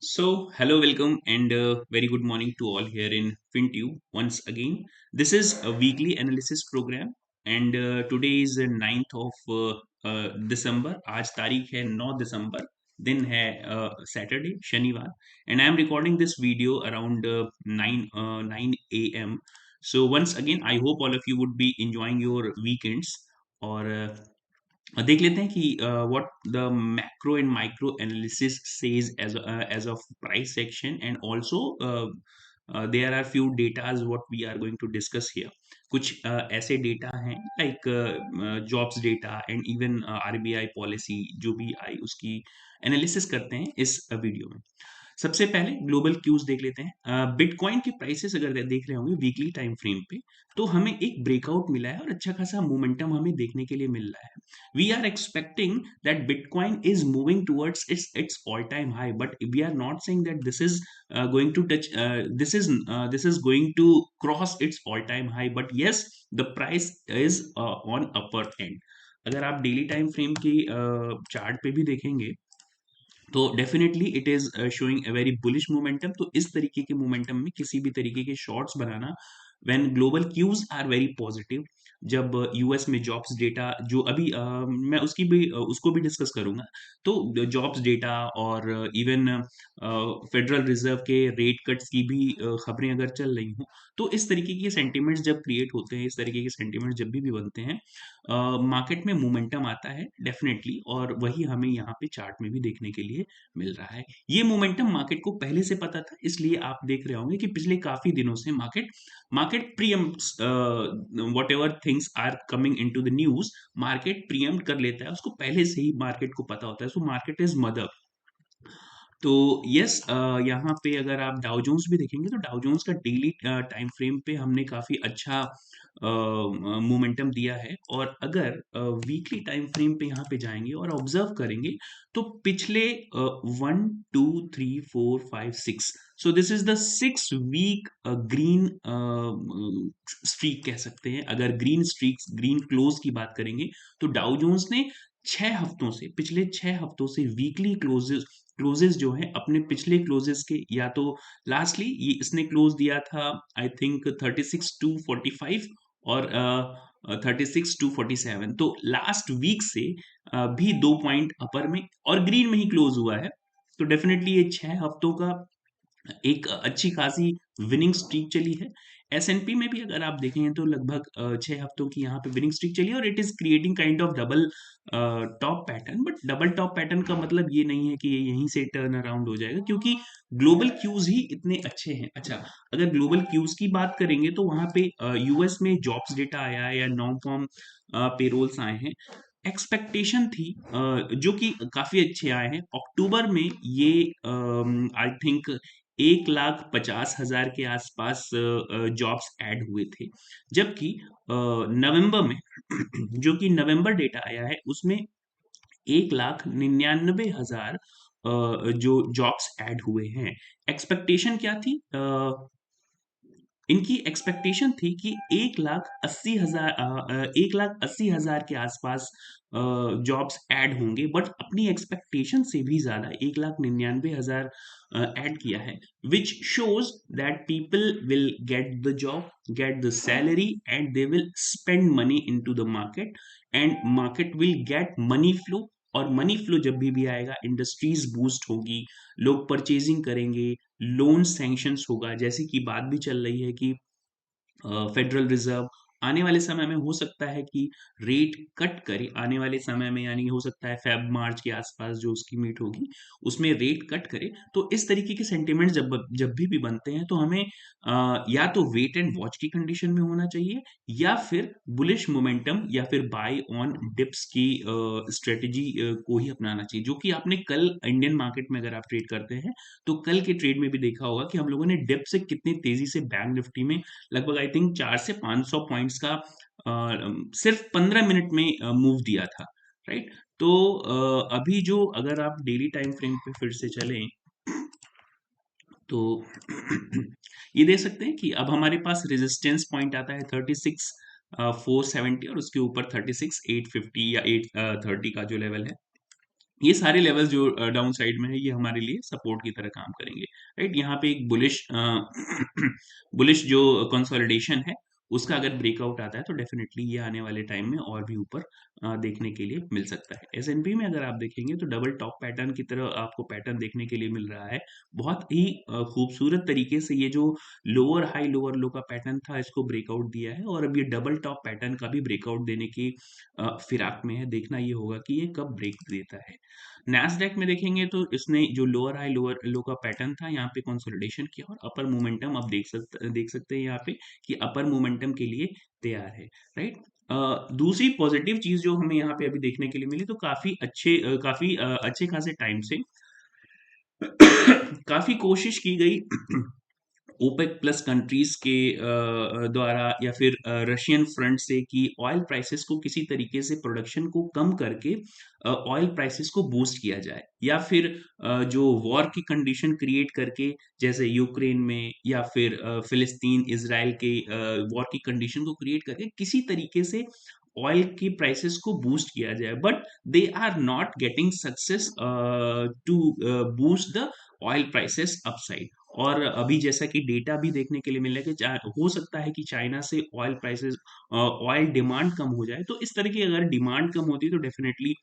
Hello, welcome, and very good morning to all here in FinTube once again. This is a weekly analysis program, and today is the 9th of December. आज तारीख है 9 दिसंबर, दिन है Saturday शनिवार, and I am recording this video around 9 a.m. So once again, I hope all of you would be enjoying your weekends. और देख लेते हैं कि what the macro and micro analysis says as of price section and also there are few datas what we are going to discuss here कुछ ऐसे data हैं like jobs data and even RBI policy जो भी आई उसकी analysis करते हैं इस video में। सबसे पहले ग्लोबल क्यूज देख लेते हैं। बिटकॉइन के प्राइसेस अगर देख रहे होंगे वीकली टाइम फ्रेम पे, तो हमें एक ब्रेकआउट मिला है और अच्छा खासा मोमेंटम हमें देखने के लिए मिल रहा है। We are expecting that Bitcoin is moving towards its all-time high, but we are not saying that this is going to touch. This is going to cross its all-time high. But yes, the price is on upper end. अगर आप daily time frame की chart पे भी देखेंगे तो definitely it is showing a very bullish momentum. तो इस तरीके के मोमेंटम में किसी भी तरीके के शॉर्ट्स बनाना when global cues are very positive, जब यूएस में जॉब्स डेटा जो अभी मैं उसकी भी उसको भी डिस्कस करूंगा, तो जॉब्स डेटा और इवन फेडरल रिजर्व के रेट कट्स की भी खबरें अगर चल रही हों, तो इस तरीके के सेंटिमेंट्स जब क्रिएट होते हैं, इस तरीके के सेंटिमेंट्स जब भी बनते हैं, मार्केट में मोमेंटम आता है डेफिनेटली, और वही हमें यहाँ पे चार्ट में भी देखने के लिए मिल रहा है। ये मोमेंटम मार्केट को पहले से पता था, इसलिए आप देख रहे होंगे कि पिछले काफी दिनों से market market preempts whatever things are coming into the news, market preempt कर लेता है, उसको पहले से ही मार्केट को पता होता है। So market is mother. तो यस, यहाँ पे अगर आप डाउ जोन्स भी देखेंगे तो डाउ जोन्स का डेली टाइम फ्रेम पे हमने काफी अच्छा मोमेंटम दिया है, और अगर वीकली टाइम फ्रेम पे यहाँ पे जाएंगे और ऑब्जर्व करेंगे तो पिछले 1 2 3 4 5 6, so this is the 6 week green streak कह सकते हैं। अगर ग्रीन स्ट्रीक्स ग्रीन क्लोज की बात करेंगे तो डाउ जोन्स ने 6 हफ्तों से, पिछले 6 हफ्तों से वीकली क्लोजेस जो है अपने पिछले क्लोजेस के, या तो लास्टली ये इसने क्लोज दिया था आई थिंक 36 to 45 और 36 to 47, तो लास्ट वीक से भी 2 पॉइंट अपर में और ग्रीन में ही क्लोज हुआ है। तो डेफिनेटली ये 6 हफ्तों का एक अच्छी खासी विनिंग स्ट्रीक चली है। एसएनपी में भी अगर आप देखें तो लगभग 6 हफ्तों की यहाँ पे विनिंग स्ट्रीक चली है, और it is creating kind of double top pattern. But double top pattern का मतलब ये नहीं है कि ये यहीं से टर्न अराउंड हो जाएगा, क्योंकि ग्लोबल क्यूज ही इतने अच्छे हैं। अच्छा, अगर ग्लोबल क्यूज की बात करेंगे तो वहां पे यूएस में जॉब्स डेटा आया है या नॉन फॉर्म पेरोल्स आए हैं। एक्सपेक्टेशन थी जो कि काफी अच्छे आए हैं। अक्टूबर में ये आई थिंक 1,50,000 के आसपास जॉब्स ऐड हुए थे, जबकि नवंबर में जो कि नवंबर डेटा आया है उसमें 1,99,000 जो जॉब्स ऐड हुए हैं। एक्सपेक्टेशन क्या थी? इनकी एक्सपेक्टेशन थी कि 1,80,000 के आसपास जॉब्स ऐड होंगे, बट अपनी एक्सपेक्टेशन से भी ज्यादा 1,99,000 ऐड किया है, which shows that people will get the job, get the salary, and they will spend money into the market, and market will get money flow. और मनी फ्लो जब भी आएगा, इंडस्ट्रीज बूस्ट होगी, लोग परचेजिंग करेंगे, loan sanctions होगा, जैसे कि बात भी चल रही है कि फेडरल रिजर्व आने वाले समय में हो सकता है कि रेट कट करे, आने वाले समय में, यानी हो सकता है फेब मार्च के आसपास जो उसकी मीट होगी उसमें रेट कट करे। तो इस तरीके के सेंटिमेंट जब जब भी बनते हैं तो हमें या तो वेट एंड वॉच की कंडीशन में होना चाहिए, या फिर बुलिश मोमेंटम, या फिर बाय ऑन डिप्स की स्ट्रेटेजी को ही अपनाना चाहिए, जो कि आपने कल इंडियन मार्केट में अगर आप ट्रेड करते हैं तो कल के ट्रेड में भी देखा होगा कि हम लोगों ने डिप से कितनी तेजी से बैंक निफ्टी में लगभग आई थिंक 400 से 500 पॉइंट्स का सिर्फ 15 मिनट में मूव दिया था, राइट। तो अभी जो अगर आप डेली टाइम फ्रेम पे फिर से चलें तो ये देख सकते हैं कि अब हमारे पास रेजिस्टेंस पॉइंट आता है 36,470, और उसके ऊपर 36,850 या 830 का जो लेवल है ये सारे लेवल्स जो डाउन साइड में है ये हमारे लिए सपोर्ट की तरह काम करेंगे, राइट। यहाँ पे एक बुलिश बुलिश जो कंसोलिडेशन है उसका अगर ब्रेकआउट आता है तो डेफिनेटली ये आने वाले टाइम में और भी ऊपर देखने के लिए मिल सकता है। एसएनपी में अगर आप देखेंगे तो डबल टॉप पैटर्न की तरह आपको पैटर्न देखने के लिए मिल रहा है। बहुत ही खूबसूरत तरीके से ये जो लोअर हाई लोअर लो का पैटर्न था इसको ब्रेकआउट दिया है, और अब ये डबल टॉप पैटर्न का भी ब्रेकआउट देने की फिराक में है। देखना ये होगा कि ये कब ब्रेक देता है। नैस्डैक में देखेंगे तो इसने जो लोअर हाई लोअर लो का पैटर्न था यहाँ पे कंसोलिडेशन किया और अपर मोमेंटम आप देख सकते हैं यहाँ पे कि अपर मोमेंटम के लिए तैयार है, राइट। दूसरी पॉजिटिव चीज जो हमें यहाँ पे अभी देखने के लिए मिली तो काफी अच्छे खासे टाइम से काफी कोशिश की गई ओपेक प्लस कंट्रीज के द्वारा या फिर रशियन फ्रंट से कि ऑयल प्राइसेस को किसी तरीके से प्रोडक्शन को कम करके ऑयल प्राइसेस को बूस्ट किया जाए, या फिर जो वॉर की कंडीशन क्रिएट करके जैसे यूक्रेन में या फिर फिलिस्तीन इसराइल के वॉर की कंडीशन को क्रिएट करके किसी तरीके से ऑयल की प्राइसेस को बूस्ट किया जाए, but they are not getting success to boost the oil prices upside. और अभी जैसा कि डेटा भी देखने के लिए मिल रहा है कि हो सकता है कि चाइना से ऑयल प्राइसेस ऑयल डिमांड कम हो जाए, तो इस तरह की अगर डिमांड कम होती है तो डेफिनेटली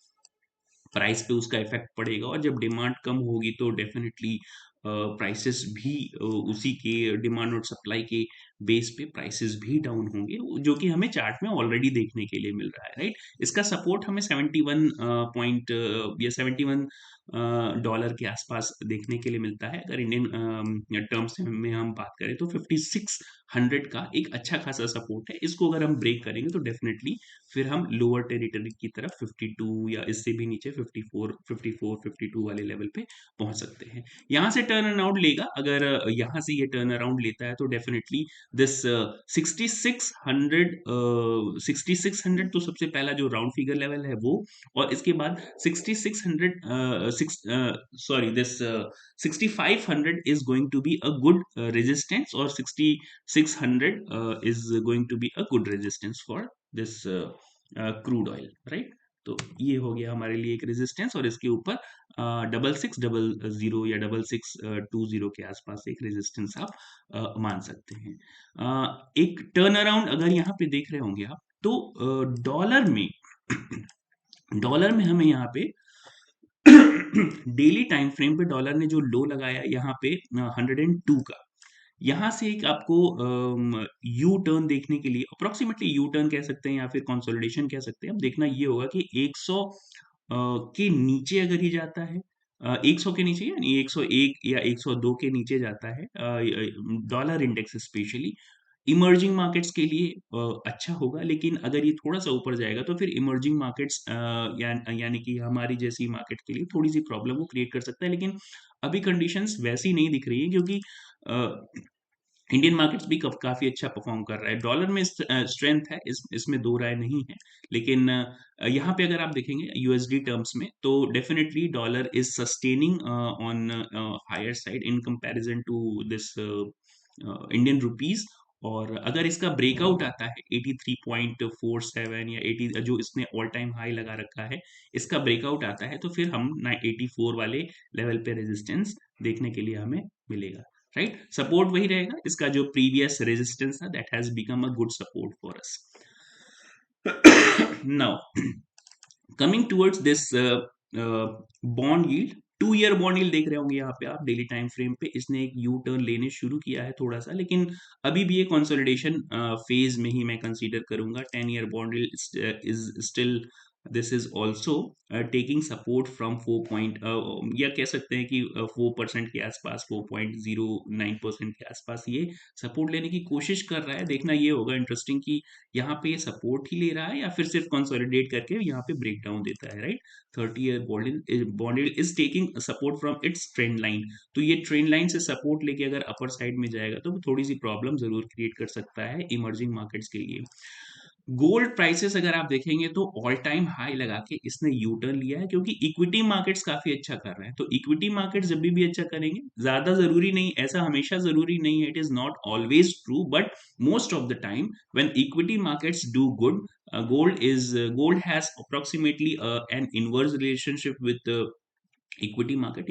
प्राइस पे उसका इफेक्ट पड़ेगा, और जब डिमांड कम होगी तो डेफिनेटली प्राइसेस भी उसी के डिमांड और सप्लाई के बेस पे प्राइसेस भी डाउन होंगे, जो कि हमें चार्ट में ऑलरेडी देखने के लिए मिल रहा है, राइट। इसका सपोर्ट हमें 71 पॉइंट या 71 डॉलर के आसपास देखने के लिए मिलता है। अगर इंडियन टर्म्स में हम बात करें तो 5600 का एक अच्छा खासा सपोर्ट है। इसको अगर हम ब्रेक करेंगे तो डेफिनेटली फिर हम लोअर टेरिटरी की तरफ 52 या इससे भी नीचे 52 वाले लेवल पे पहुंच सकते हैं। यहाँ से टर्न अराउंड लेगा, अगर यहाँ से ये टर्न अराउंड लेता है तो डेफिनेटली दिस 6600 तो सबसे पहला जो राउंड फिगर लेवल है वो, और इसके बाद 6600 sorry this 6500 is going to be a good resistance, or 6600 is going to be a good resistance for this crude oil, right. तो ये हो गया हमारे लिए एक रेजिस्टेंस, और इसके ऊपर 6600 या 6620 के आसपास एक रेजिस्टेंस आप मान सकते हैं। एक टर्न अराउंड अगर यहाँ पे देख रहे होंगे आप तो डॉलर में डॉलर में हमें यहाँ पे डेली टाइम फ्रेम पे डॉलर ने जो लो लगाया यहाँ पे 102 का, यहाँ से एक आपको यू टर्न देखने के लिए अप्रोक्सीमेटली यू टर्न कह सकते हैं या फिर कंसोलिडेशन कह सकते हैं। अब देखना ये होगा कि 100 के नीचे अगर ही जाता है 100 के नीचे यानी 101 या 102 के नीचे जाता है dollar index specially emerging markets के लिए अच्छा होगा, लेकिन अगर ये थोड़ा सा ऊपर जाएगा तो फिर इमर्जिंग मार्केट्स यानी कि हमारी जैसी मार्केट के लिए थोड़ी सी प्रॉब्लम वो क्रिएट कर सकता है। लेकिन अभी कंडीशंस वैसी नहीं दिख रही है, क्योंकि इंडियन मार्केट्स भी काफी अच्छा परफॉर्म कर रहा है। डॉलर में स्ट्रेंथ है, इसमें दो राय नहीं है, लेकिन यहाँ पे अगर आप देखेंगे यूएसडी टर्म्स में तो definitely dollar is sustaining on higher side in comparison to this Indian rupees. और अगर इसका ब्रेकआउट आता है 83.47 या 80 जो इसने ऑल टाइम हाई लगा रखा है, इसका ब्रेकआउट आता है तो फिर हम 84 वाले लेवल पे रेजिस्टेंस देखने के लिए हमें मिलेगा, राइट। सपोर्ट वही रहेगा, इसका जो प्रीवियस रेजिस्टेंस था that has become a good support for us. Now coming towards this bond yield, 2 year bond yield देख रहे होंगे यहाँ पे आप डेली टाइम फ्रेम पे, इसने एक यू टर्न लेने शुरू किया है थोड़ा सा, लेकिन अभी भी ये कंसोलिडेशन फेज में ही मैं कंसीडर करूंगा। 10 year bond yield is still this is also taking support from 4 या कह सकते हैं कि 4% के आसपास 4.09% के आसपास ये सपोर्ट लेने की कोशिश कर रहा है। देखना ये होगा इंटरेस्टिंग कि यहाँ पे ये सपोर्ट ही ले रहा है या फिर सिर्फ कंसोलिडेट करके यहाँ पे ब्रेक डाउन देता है, right. 30 year bond yield is taking support from its trend line, तो ये ट्रेंड लाइन से सपोर्ट लेके अगर अपर साइड में जाएगा तो थोड़ी सी प्रॉब्लम जरूर क्रिएट कर सकता है इमर्जिंग मार्केट्स के लिए। गोल्ड प्राइसेस अगर आप देखेंगे तो ऑल टाइम हाई लगा के इसने यू टर्न लिया है, क्योंकि इक्विटी मार्केट्स काफी अच्छा कर रहे हैं। तो इक्विटी मार्केट जब भी अच्छा करेंगे, ज्यादा जरूरी नहीं, ऐसा हमेशा जरूरी नहीं है, it is not always true, but most of the time when equity markets do good, gold has approximately N inverse relationship with equity market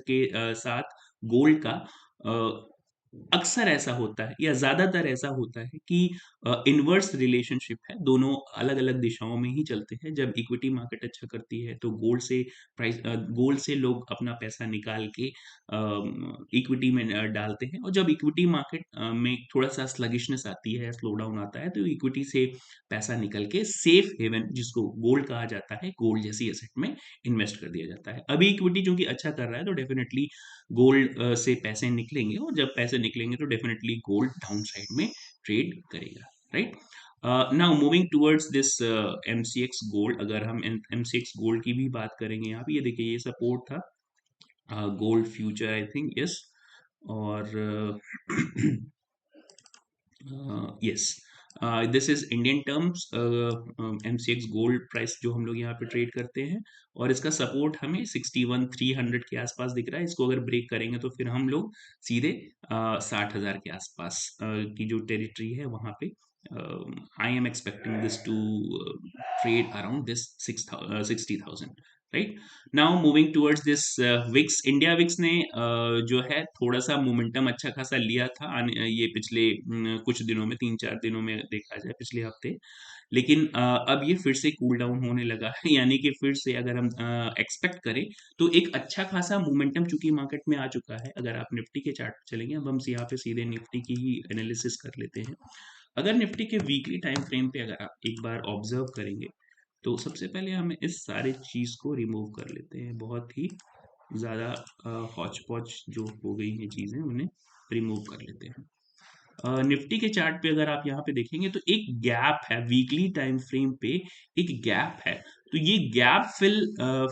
के साथ गोल्ड का अक्सर ऐसा होता है या ज्यादातर ऐसा होता है कि इनवर्स रिलेशनशिप है, दोनों अलग अलग दिशाओं में ही चलते हैं। जब इक्विटी मार्केट अच्छा करती है तो गोल्ड से लोग अपना पैसा निकाल के इक्विटी में डालते हैं, और जब इक्विटी मार्केट में थोड़ा सा स्लगिशनेस आती है, स्लो डाउन आता है, तो इक्विटी से पैसा निकल के सेफ हेवन, जिसको गोल्ड कहा जाता है, गोल्ड जैसी एसेट में इन्वेस्ट कर दिया जाता है। अभी इक्विटी चूंकि अच्छा कर रहा है तो डेफिनेटली गोल्ड से पैसे निकलेंगे, और जब पैसे निकलेंगे तो डेफिनेटली गोल्ड डाउन साइड में ट्रेड करेगा, right. Now moving towards this MCX gold, अगर हम एमसीएक्स गोल्ड की भी बात करेंगे, यहाँ पे ये देखिए ये सपोर्ट था, gold future I think, yes, और yes, this is Indian terms, MCX gold price जो हम लोग यहाँ पे ट्रेड करते हैं, और इसका सपोर्ट हमें 61,300 के आसपास दिख रहा है। इसको अगर ब्रेक करेंगे तो फिर हम लोग सीधे 60,000 के आसपास की जो टेरिटरी है वहां पे, I am expecting this to trade around this 60,000, right. Now moving towards this VIX, India VIX ने जो है थोड़ा सा मोमेंटम अच्छा खासा लिया था ये पिछले कुछ दिनों में, 3-4 दिनों में देखा जाए, पिछले हफ्ते। लेकिन अब ये फिर से कूल डाउन होने लगा है, यानी कि फिर से अगर हम एक्सपेक्ट करें तो एक अच्छा खासा मोमेंटम चूंकि मार्केट में आ चुका है। अगर आप निफ्टी के चार्ट पे चलेंगे, अब हम यहाँ पे सीधे निफ्टी की ही एनालिसिस कर लेते हैं। अगर निफ्टी के वीकली टाइम फ्रेम पे अगर आप एक बार ऑब्जर्व करेंगे, तो सबसे पहले हम इस सारे चीज को रिमूव कर लेते हैं, बहुत ही ज़्यादा हौच पौच जो हो गई हैं चीज़ें, उन्हें रिमूव कर लेते हैं। निफ्टी के चार्ट पे अगर आप यहाँ पे देखेंगे तो एक गैप है वीकली टाइम फ्रेम पे, एक गैप है। तो ये गैप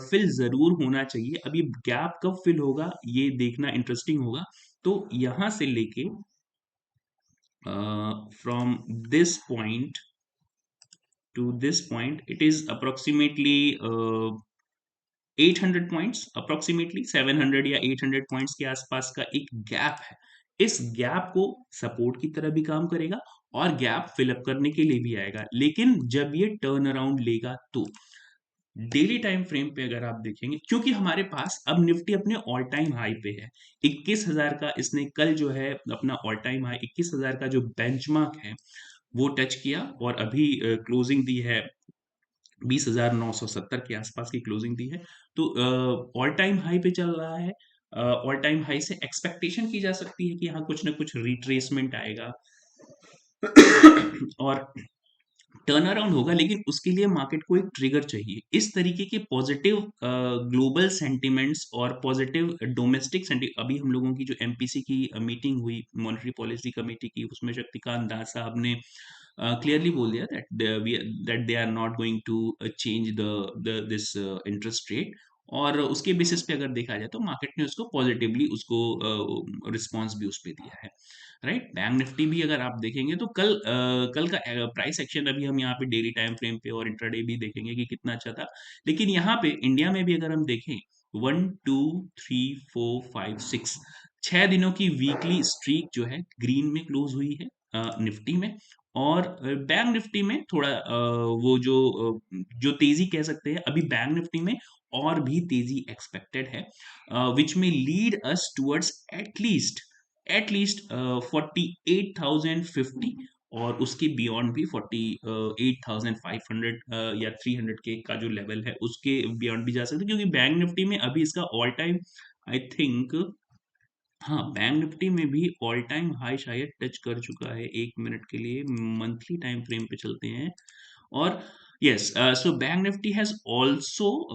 फिल जरूर होना चाहिए। अब ये गैप कब फिल होगा ये देखना इंटरेस्टिंग होगा। तो यहाँ से लेके from this point two this point it is approximately 800 points, approximately 700 या 800 पॉइंट्स के आसपास का एक गैप है। इस गैप को सपोर्ट की तरह भी काम करेगा और गैप फिलअप करने के लिए भी आएगा, लेकिन जब ये टर्न अराउंड लेगा तो डेली टाइम फ्रेम पे अगर आप देखेंगे, क्योंकि हमारे पास अब निफ्टी अपने ऑल टाइम हाई पे है, 21,000 का इसने कल जो है अपना ऑल टाइम हाई 21,000 का जो बेंचमार्क है वो टच किया, और अभी क्लोजिंग दी है 20,970 के आसपास की क्लोजिंग दी है। तो ऑल टाइम हाई पे चल रहा है। ऑल टाइम हाई से एक्सपेक्टेशन की जा सकती है कि हाँ कुछ ना कुछ रिट्रेसमेंट आएगा और टर्न अराउंड होगा, लेकिन उसके लिए मार्केट को एक ट्रिगर चाहिए। इस तरीके के पॉजिटिव ग्लोबल सेंटिमेंट्स और पॉजिटिव डोमेस्टिक सेंटिमेंट, अभी हम लोगों की जो एमपीसी की मीटिंग हुई मॉनेटरी पॉलिसी कमेटी की, उसमें शक्तिकांत दास साहब ने क्लियरली बोल दिया that they are not going to change the this interest rate, और उसके बेसिस पे अगर देखा जाए तो मार्केट ने उसको पॉजिटिवली उसको रिस्पॉन्स भी उस पे दिया है, राइट। बैंक निफ्टी भी अगर आप देखेंगे तो कल का प्राइस एक्शन अभी हम यहाँ पे डेली टाइम फ्रेम पे और इंट्राडे भी देखेंगे कि कितना अच्छा था। लेकिन यहाँ पे इंडिया में भी अगर हम देखें, 1 2 3 4 5 6 6 दिनों की वीकली स्ट्रीक जो है ग्रीन में क्लोज हुई है निफ्टी में। और बैंक निफ्टी में थोड़ा वो जो तेजी कह सकते हैं अभी बैंक निफ्टी में, और भी तेजी एक्सपेक्टेड है, विच में लीड अस टुवर्ड्स एटलीस्ट 48,050, और उसके बियॉन्ड भी 48,500 या 300 के का जो लेवल है उसके बियॉन्ड भी जा सकते हैं, क्योंकि बैंक निफ्टी में अभी इसका ऑल टाइम आई थिंक, हाँ बैंक निफ्टी में भी ऑल टाइम हाई शायद टच कर चुका है। 1 मिनट के लिए मंथली टाइम फ्रेम पे चलते हैं, और yes, so bank Nifty has also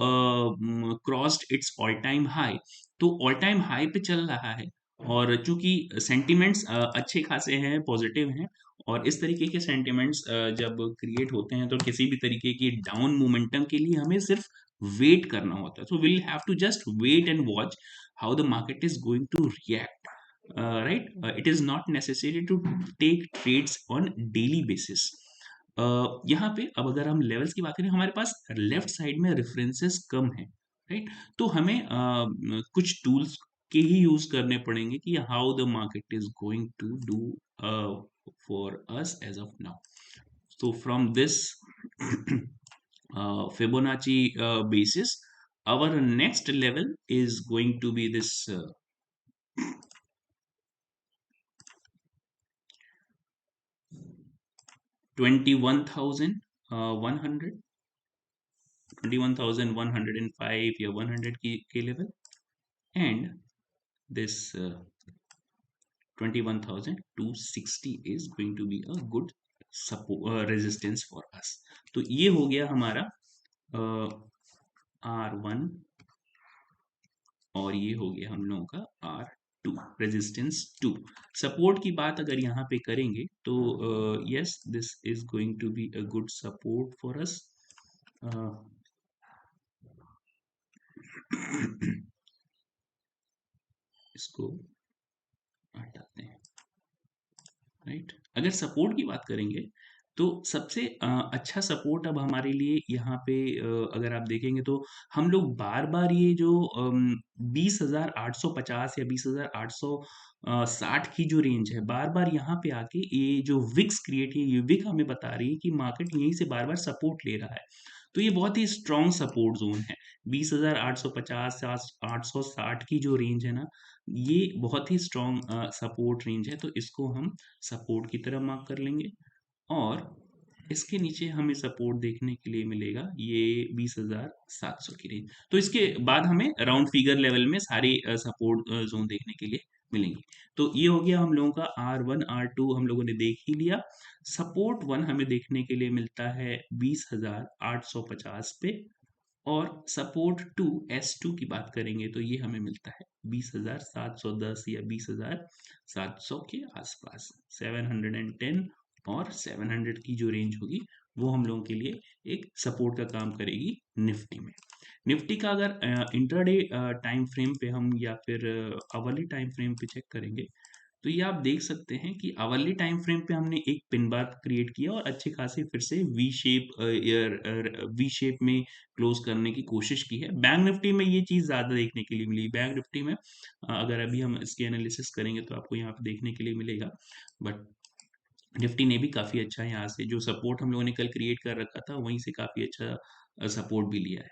crossed it's all time high. तो ऑल टाइम हाई पे चल रहा है, और चूंकि सेंटिमेंट्स अच्छे खासे हैं, पॉजिटिव हैं, और इस तरीके के सेंटिमेंट्स जब क्रिएट होते हैं तो किसी भी तरीके की डाउन मोमेंटम के लिए हमें सिर्फ वेट करना होता है। So will have to just wait and watch how the market is going to react, right. It is not necessary to take trades on daily basis. यहाँ पे अब अगर हम लेवल्स की बात करें, हमारे पास लेफ्ट साइड में रेफरेंसेस कम है, राइट? तो हमें कुछ टूल्स के ही यूज करने पड़ेंगे कि how the market is going to do for us as of now. So from this Fibonacci basis, our next level is going to be this 21,100, 21,105 या 100 के level, and this 21,260 is going to be a good support resistance for us. तो ये हो गया हमारा R1 और ये हो गया हम लोगों का R2, रेजिस्टेंस 2. सपोर्ट की बात अगर यहाँ पे करेंगे तो yes, this is going to be a good support for us. इसको हटाते हैं, राइट? अगर सपोर्ट की बात करेंगे तो सबसे अच्छा सपोर्ट अब हमारे लिए यहाँ पे अगर आप देखेंगे तो हम लोग बार बार ये जो 20,850 या 20,860 की जो रेंज है, बार बार यहाँ पे आके ये जो विक्स क्रिएट है, ये विक हमें बता रही है कि मार्केट यहीं से बार बार सपोर्ट ले रहा है. तो ये बहुत ही स्ट्रॉन्ग सपोर्ट जोन है. 20,850 से 860 की जो रेंज है ना, ये बहुत ही स्ट्रॉन्ग सपोर्ट रेंज है. तो इसको हम सपोर्ट की तरह मार्क कर लेंगे. और इसके नीचे हमें सपोर्ट देखने के लिए मिलेगा ये 20,700 की रेंज. तो इसके बाद हमें राउंड फिगर लेवल में सारे सपोर्ट जोन देखने के लिए मिलेंगे. तो ये हो गया हम लोगों का R1 R2 हम लोगों ने देख ही लिया. सपोर्ट 1 हमें देखने के लिए मिलता है 20,850 पे, और सपोर्ट 2 S2 की बात करेंगे तो ये हमें मिलता है 20,710 या 20,700 के आसपास. 710 और 700 की जो रेंज होगी वो हम लोगों के लिए एक सपोर्ट का काम करेगी निफ्टी में. निफ्टी का अगर इंट्राडे टाइम फ्रेम पे हम या फिर आवरली टाइम फ्रेम पे चेक करेंगे तो ये आप देख सकते हैं कि आवरली टाइम फ्रेम पे हमने एक पिन बार क्रिएट किया और अच्छे खासे फिर से वी शेप में क्लोज करने की कोशिश की है. बैंक निफ्टी में ये चीज़ ज़्यादा देखने के लिए मिली. बैंक निफ्टी में अगर अभी हम इसके एनालिसिस करेंगे तो आपको यहाँ पे देखने के लिए मिलेगा. बट निफ्टी ने भी काफ़ी अच्छा यहाँ से जो सपोर्ट हम लोगों ने कल क्रिएट कर रखा था वहीं से काफ़ी अच्छा सपोर्ट भी लिया है.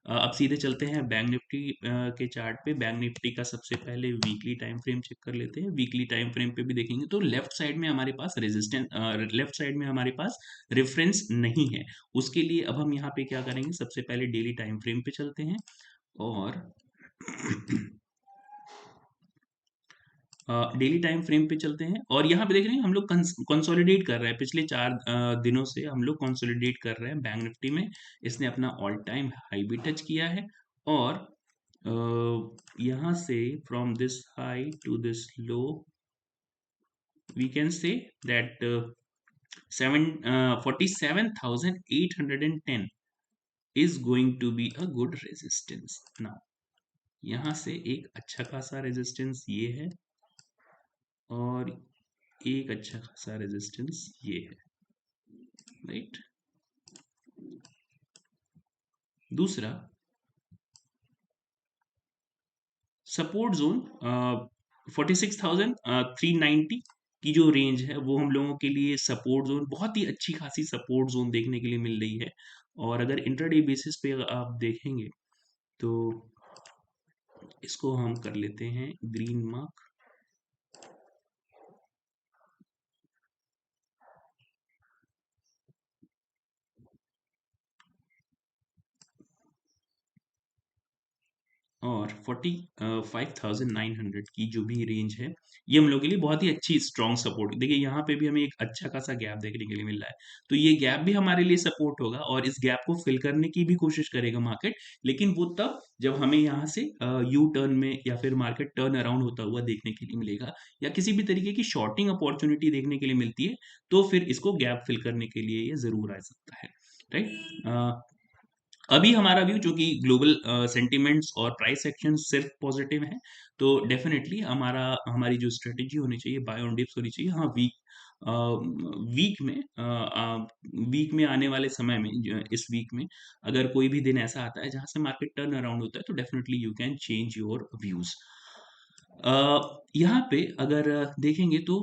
अब सीधे चलते हैं बैंक निफ्टी के चार्ट पे. बैंक निफ्टी का सबसे पहले वीकली टाइम फ्रेम चेक कर लेते हैं. वीकली टाइम फ्रेम पे भी देखेंगे तो लेफ्ट साइड में हमारे पास लेफ्ट साइड में हमारे पास रेफरेंस नहीं है. उसके लिए अब हम यहाँ पे क्या करेंगे, सबसे पहले डेली टाइम फ्रेम पे चलते हैं और डेली टाइम फ्रेम पे चलते हैं और यहाँ पे देख रहे हैं हम लोग कंसोलिडेट कर रहे हैं. पिछले 4 दिनों से हम लोग कंसोलिडेट कर रहे हैं बैंक निफ्टी में. इसने अपना ऑल टाइम हाई भी टच किया है और यहाँ से from this high to this low we can say that 47,810 is going to be a good resistance. now यहाँ से एक अच्छा खासा रेजिस्टेंस ये है और एक अच्छा खासा रेजिस्टेंस ये है, राइट? दूसरा सपोर्ट जोन 46,390 की जो रेंज है वो हम लोगों के लिए सपोर्ट जोन, बहुत ही अच्छी खासी सपोर्ट जोन देखने के लिए मिल रही है. और अगर इंट्राडे बेसिस पे आप देखेंगे तो इसको हम कर लेते हैं ग्रीन मार्क. और 45,900 की जो भी रेंज है ये हम लोग के लिए बहुत ही अच्छी स्ट्रॉन्ग सपोर्ट. देखिए यहाँ पे भी हमें एक अच्छा खासा गैप देखने के लिए मिल रहा है. तो ये गैप भी हमारे लिए सपोर्ट होगा और इस गैप को फिल करने की भी कोशिश करेगा मार्केट. लेकिन वो तब जब हमें यहाँ से यू टर्न में या फिर मार्केट टर्न अराउंड होता हुआ देखने के लिए मिलेगा या किसी भी तरीके की शॉर्टिंग अपॉर्चुनिटी देखने के लिए मिलती है तो फिर इसको गैप फिल करने के लिए ये जरूर आ सकता है, राइट? अभी हमारा व्यू जो कि ग्लोबल सेंटिमेंट्स और प्राइस एक्शन सिर्फ पॉजिटिव है. तो डेफिनेटली हमारी जो स्ट्रेटेजी होनी चाहिए बाय ऑन डिप्स होनी चाहिए. हाँ, वीक वीक में आने वाले समय में इस वीक में अगर कोई भी दिन ऐसा आता है जहां से मार्केट टर्न अराउंड होता है तो definitely you can change your views. यहाँ पे अगर देखेंगे तो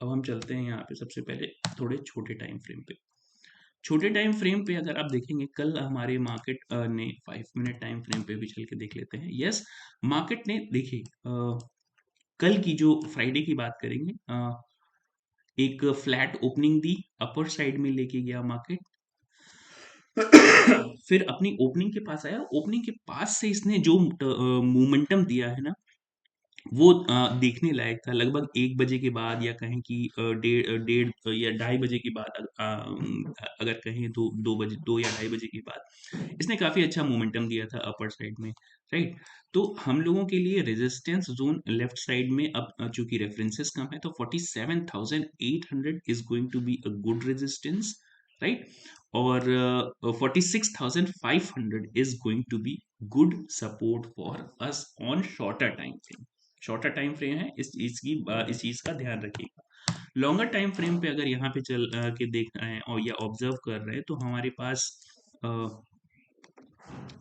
अब हम चलते हैं यहाँ पे सबसे पहले थोड़े छोटे टाइम फ्रेम पे। छोटे टाइम फ्रेम पे अगर आप देखेंगे कल हमारे मार्केट ने 5 मिनट टाइम फ्रेम पे भी चल के देख लेते हैं। यस, मार्केट ने देखिए कल की जो फ्राइडे की बात करेंगे, एक फ्लैट ओपनिंग दी, अपर साइड में लेके गया मार्केट, फिर अपनी ओपनिंग के पास आया, ओपनिंग के पास से इसने जो मोमेंटम दिया है ना वो देखने लायक था। लगभग 1 बजे के बाद या कहें कि डेढ़ या 2:30 बजे के बाद, अगर कहें तो 2 बजे, 2 या 2:30 बजे के बाद इसने काफी अच्छा मोमेंटम दिया था अपर साइड में, राइट। तो हम लोगों के लिए रेजिस्टेंस जोन लेफ्ट साइड में, अब चूंकि रेफरेंसेस कम है तो 47,800 is going to be a good resistance, right. और 46,500 is going to be good support for us on shorter time frame. Shorter time frame है, इस चीज का ध्यान रखिएगा। लॉन्गर टाइम फ्रेम पे अगर यहाँ पे चल के देख रहे हैं और या ऑब्जर्व कर रहे हैं तो हमारे पास अ,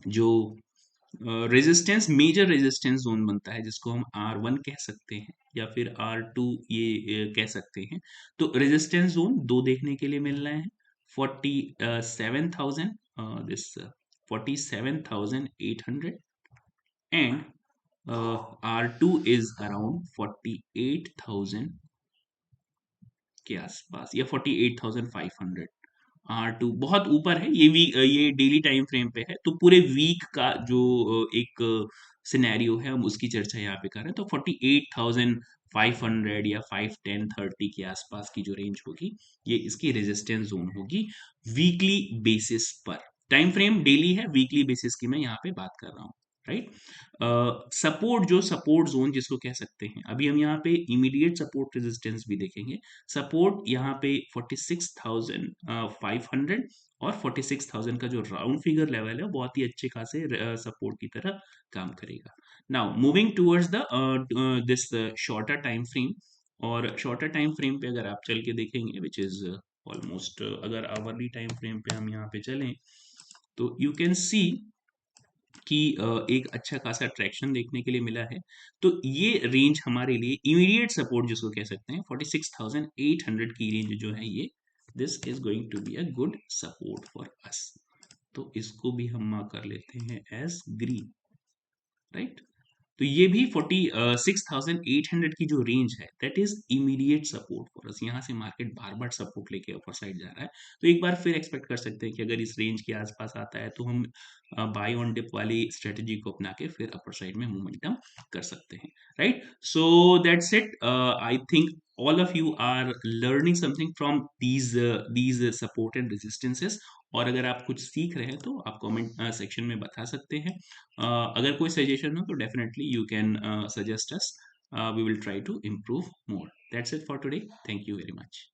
जो रेजिस्टेंस, मेजर रेजिस्टेंस जोन बनता है जिसको हम R1 कह सकते हैं या फिर R2 ये कह सकते हैं। तो रेजिस्टेंस जोन दो देखने के लिए मिल रहे हैं, 47,000, this 47,800, and R2 is around 48,000 के आसपास या 48,500। R2 बहुत ऊपर है, ये डेली टाइम फ्रेम पे है तो पूरे वीक का जो एक सिनेरियो है हम उसकी चर्चा यहाँ पे कर रहे हैं। तो 48,500 या 510-30 के आसपास की जो रेंज होगी ये इसकी रेजिस्टेंस जोन होगी वीकली बेसिस पर। टाइम फ्रेम डेली है, वीकली बेसिस की मैं यहाँ पे बात कर रहा हूँ, राइट। सपोर्ट, जो सपोर्ट जोन जिसको कह सकते हैं, अभी हम यहाँ पे इमीडिएट सपोर्ट रेजिस्टेंस भी देखेंगे। सपोर्ट यहाँ पे 46,500 और 46,000 का जो राउंड फिगर लेवल है बहुत ही अच्छे खासे सपोर्ट की तरह काम करेगा। Now moving towards the this shorter time frame, और शॉर्टर टाइम फ्रेम पे अगर आप चल के देखेंगे विच इज ऑलमोस्ट, अगर आवरली टाइम फ्रेम पे हम यहाँ पे चलें तो यू कैन सी कि एक अच्छा खासा ट्रैक्शन देखने के लिए मिला है। तो ये रेंज हमारे लिए इमीडिएट सपोर्ट जिसको कह सकते हैं 46,800 की रेंज जो है ये, this is going to be a good support for us. तो इसको भी हम मार्क कर लेते हैं एज ग्रीन, राइट। तो ये भी 46,800 की जो रेंज है that is immediate support for अस। यहाँ से मार्केट बार बार सपोर्ट लेके अपर साइड जा रहा है तो एक बार फिर एक्सपेक्ट कर सकते हैं कि अगर इस रेंज के आसपास आता है तो हम बाय ऑन डिप वाली स्ट्रेटेजी को अपना के फिर अपर साइड में मोमेंटम कर सकते हैं, right. So that's it. I think all of you are learning something from these support and resistances। और अगर आप कुछ सीख रहे हैं तो आप कमेंट सेक्शन में बता सकते हैं। अगर कोई सजेशन हो तो definitely you can suggest us, we will try to improve more। That's it for today, thank you very much।